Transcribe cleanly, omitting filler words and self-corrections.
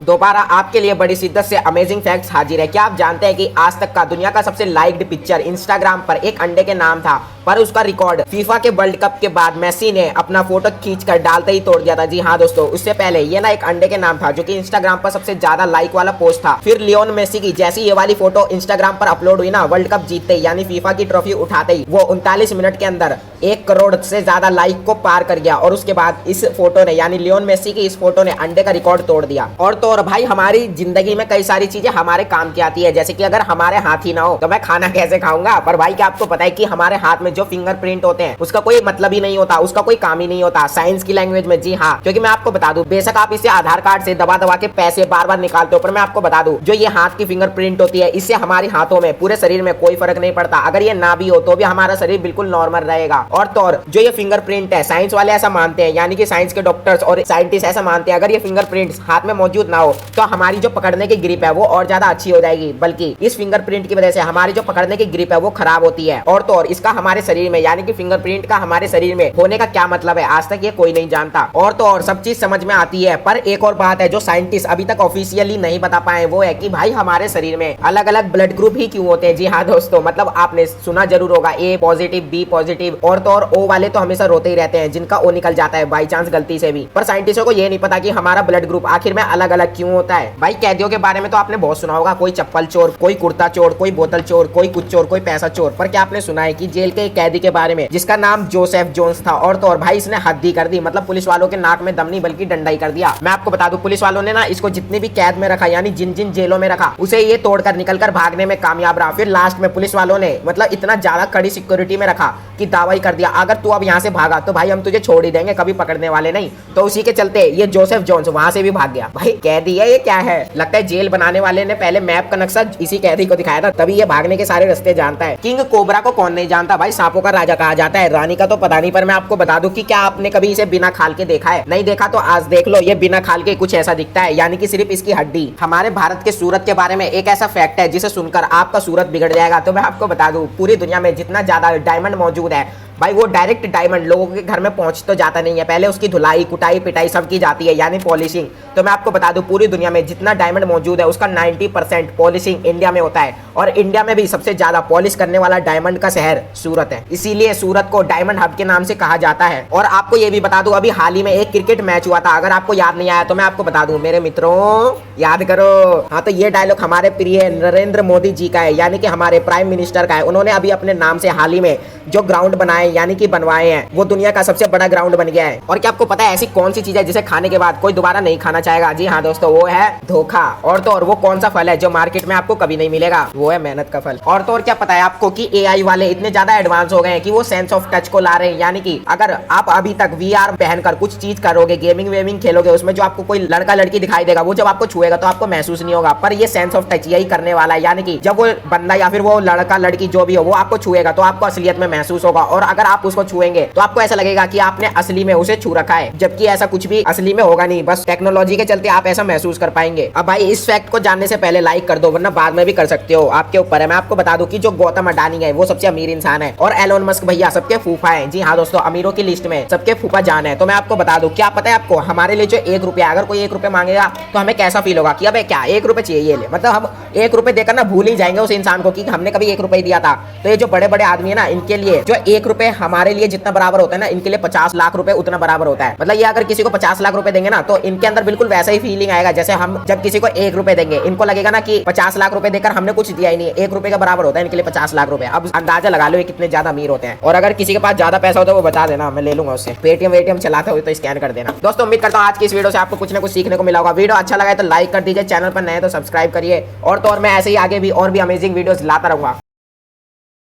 दोबारा आपके लिए बड़ी शिद्दत से अमेजिंग फैक्ट्स हाजिर है। क्या आप जानते हैं कि आज तक का दुनिया का सबसे लाइक्ड पिक्चर इंस्टाग्राम पर एक अंडे के नाम था, पर उसका रिकॉर्ड फीफा के वर्ल्ड कप के बाद मेसी ने अपना फोटो खींचकर डालते ही तोड़ दिया था। जी हाँ दोस्तों, उससे पहले ये ना एक अंडे के नाम था जो कि इंस्टाग्राम पर सबसे ज्यादा लाइक वाला पोस्ट था। फिर लियोन मेसी की जैसी ये वाली फोटो इंस्टाग्राम पर अपलोड हुई ना, वर्ल्ड कप जीतते ही यानी फीफा की ट्रॉफी उठाते ही वो 39 मिनट के अंदर 1 करोड़ से ज्यादा लाइक को पार कर गया। और उसके बाद इस फोटो ने यानी लियोन मेसी की इस फोटो ने अंडे का रिकॉर्ड तोड़ दिया। और तो और भाई, हमारी जिंदगी में कई सारी चीजें हमारे काम की आती है, जैसे कि अगर हमारे हाथ ही ना हो तो मैं खाना कैसे खाऊंगा। पर भाई, क्या आपको पता है कि हमारे हाथ में जो फिंगरप्रिंट होते हैं उसका कोई मतलब ही नहीं होता, उसका कोई काम ही नहीं होता साइंस की लैंग्वेज में। जी हाँ, क्योंकि मैं आपको बता दूं, बेशक आप इसे आधार कार्ड से दबा दबा के पैसे बार बार निकालते हो, पर मैं आपको बता दूं, जो ये हाथ की फिंगरप्रिंट होती है, इससे हमारे हाथों में पूरे शरीर में कोई फर्क नहीं पड़ता। अगर ये ना भी हो तो भी हमारा शरीर बिल्कुल नॉर्मल रहेगा। और तो और जो ये फिंगरप्रिंट है, साइंस वाले ऐसा मानते हैं, यानी कि साइंस के डॉक्टर्स और साइंटिस्ट ऐसा मानते हैं, अगर ये फिंगरप्रिंट्स हाथ में मौजूद ना हो तो हमारी जो पकड़ने की ग्रिप है वो और ज्यादा अच्छी हो जाएगी, बल्कि इस फिंगरप्रिंट की वजह से हमारी जो पकड़ने की ग्रिप है वो खराब होती है। और तो और इसका हमारे शरीर में यानी कि फिंगरप्रिंट का हमारे शरीर में होने का क्या मतलब है, आज तक ये कोई नहीं जानता। और तो और सब चीज समझ में आती है, पर एक और बात है जो साइंटिस्ट अभी तक ऑफिशियली नहीं बता पाए, वो है कि भाई हमारे शरीर में अलग अलग ब्लड ग्रुप ही क्यों होते हैं। जी हाँ दोस्तों, मतलब आपने सुना जरूर होगा, ए पॉजिटिव, बी पॉजिटिव, और तो और ओ वाले तो हमेशा रोते ही रहते हैं, जिनका ओ निकल जाता है बाई चांस गलती से भी। पर साइंटिस्टों को ये नहीं पता कि हमारा ब्लड ग्रुप आखिर में अलग अलग क्यों होता है। भाई, कैदियों के बारे में तो आपने बहुत सुना होगा, कोई चप्पल चोर, कोई कुर्ता चोर, कोई बोतल चोर, कोई कुछ चोर, कोई पैसा चोर। पर क्या आपने सुना है कि जेल के एक कैदी के बारे में जिसका नाम जोसेफ जोन्स था, और तो और भाई इसने हद ही कर दी, मतलब पुलिस वालों के नाक में दम नहीं बल्कि डंडा ही कर दिया। मैं आपको बता दूं, पुलिस वालों ने ना इसको जितने भी कैद में रखा, यानी जिन जिन जेलों में रखा, उसे ये तोड़कर निकलकर भागने में कामयाब रहा। फिर लास्ट में पुलिस वालों ने मतलब इतना ज्यादा कड़ी सिक्योरिटी में रखा कि दावा ही कर दिया, अगर तू अब यहाँ से भागा तो भाई हम तुझे छोड़ ही देंगे, कभी पकड़ने वाले नहीं। तो उसी के चलते ये जोसेफ जोन्स वहां से भी भाग गया। भाई कैदी है ये, क्या है, लगता है जेल बनाने वाले ने पहले मैप का नक्शा इसी कैदी को दिखाया था, तभी ये भागने के सारे रास्ते जानता है। किंग कोबरा को कौन नहीं जानता, भाई सांपों का राजा कहा जाता है, रानी का तो पता नहीं। पर मैं आपको बता दूं कि क्या आपने कभी इसे बिना खाल के देखा है? नहीं देखा तो आज देख लो, ये बिना खाल के कुछ ऐसा दिखता है, यानी कि सिर्फ इसकी हड्डी। हमारे भारत के सूरत के बारे में एक ऐसा फैक्ट है जिसे सुनकर आपका सूरत बिगड़ जाएगा। तो मैं आपको बता दूं, पूरी दुनिया में जितना ज्यादा डायमंड मौजूद है भाई, वो डायरेक्ट डायमंड लोगों के घर में पहुंच तो जाता नहीं है, पहले उसकी धुलाई कुटाई पिटाई सब की जाती है, यानी पॉलिशिंग। तो मैं आपको बता दूं, पूरी दुनिया में जितना डायमंड मौजूद है उसका 90% पॉलिशिंग इंडिया में होता है। और इंडिया में भी सबसे ज्यादा पॉलिश करने वाला डायमंड का शहर सूरत है, इसीलिए सूरत को डायमंड हब के नाम से कहा जाता है। और आपको ये भी बता दूं, अभी हाल ही में एक क्रिकेट मैच हुआ था, अगर आपको याद नहीं आया तो मैं आपको बता दूं मेरे मित्रों, याद करो। हाँ, तो ये डायलॉग हमारे प्रिय नरेंद्र मोदी जी का है, यानी कि हमारे प्राइम मिनिस्टर का है। उन्होंने अभी अपने नाम से हाल ही में जो ग्राउंड बनाए यानी कि बनवाए हैं, वो दुनिया का सबसे बड़ा ग्राउंड बन गया है। और क्या आपको पता है ऐसी कौन सी चीज है जिसे खाने के बाद कोई दोबारा नहीं खाना चाहेगा? जी हाँ दोस्तों, वो है धोखा। और तो और वो कौन सा फल है जो मार्केट में आपको कभी नहीं मिलेगा? वो है मेहनत का फल। और तो और क्या पता है आपको कि एआई वाले इतने ज्यादा एडवांस हो गए हैं कि वो सेंस ऑफ टच को ला रहे हैं, यानी कि अगर आप अभी तक वीआर पहनकर कुछ चीज करोगे, गेमिंग वेमिंग खेलोगे, उसमें जो आपको कोई लड़का लड़की दिखाई देगा, वो जब आपको छुएगा तो आपको महसूस नहीं होगा। पर ये सेंस ऑफ टच यही करने वाला है, यानी कि जब वो बंदा या फिर वो लड़का लड़की जो भी हो वो आपको छुएगा तो आपको असलियत में महसूस होगा। और अगर आप उसको छुएंगे तो आपको ऐसा लगेगा कि आपने असली में उसे छू रखा है, जबकि ऐसा कुछ भी असली में होगा नहीं, बस टेक्नोलॉजी के चलते आप ऐसा महसूस कर पाएंगे। अब भाई, इस फैक्ट को जानने से पहले लाइक कर दो, वरना बाद में भी कर सकते हो, आपके ऊपर है। मैं आपको बता दूं कि जो गौतम अडानी है वो सबसे अमीर इंसान है, और एलोन मस्क भैया सबके फूफा है। जी हाँ दोस्तों, अमीरों की लिस्ट में सबके फूफा जान है। तो मैं आपको बता दूं, क्या पता है आपको, हमारे लिए जो 1 रुपया, अगर कोई 1 रुपया मांगेगा तो हमें कैसा फील होगा कि अबे क्या 1 रुपये चाहिए, ये ले। मतलब हम 1 रुपये देकर ना भूल ही जाएंगे उस इंसान को कि हमने कभी 1 रुपये दिया था। तो ये जो बड़े बड़े आदमी है ना, इनके लिए जो 1 रुपये हमारे लिए जितना बराबर होता है ना, इनके लिए 50 लाख रुपए उतना बराबर होता है। मतलब ये अगर किसी को 50 लाख रुपए देंगे ना, तो इनके अंदर बिल्कुल वैसा ही फीलिंग आएगा जैसे हम जब किसी को 1 रुपए देंगे, इनको लगेगा ना कि 50 लाख रुपए देकर हमने कुछ दिया ही नहीं, 1 रुपए का बराबर होता है इनके लिए 50 लाख रुपए। अब अंदाजा लगा लो ये कितने ज्यादा अमीर होते हैं। और अगर किसी के पास ज्यादा पैसा होता है वो बता देना, मैं ले लूंगा उससे। पेटीएम वेटीएम चलाते हुए तो स्कैन कर देना। दोस्तों, उम्मीद करता हूँ आज की इस वीडियो से आपको कुछ ना कुछ सीखने को मिला होगा। वीडियो अच्छा लगा तो लाइक कर दीजिए, चैनल पर नए तो सब्सक्राइब करिए। और तो और मैं ऐसे ही आगे भी और भी अमेजिंग वीडियोस लाता रहूंगा।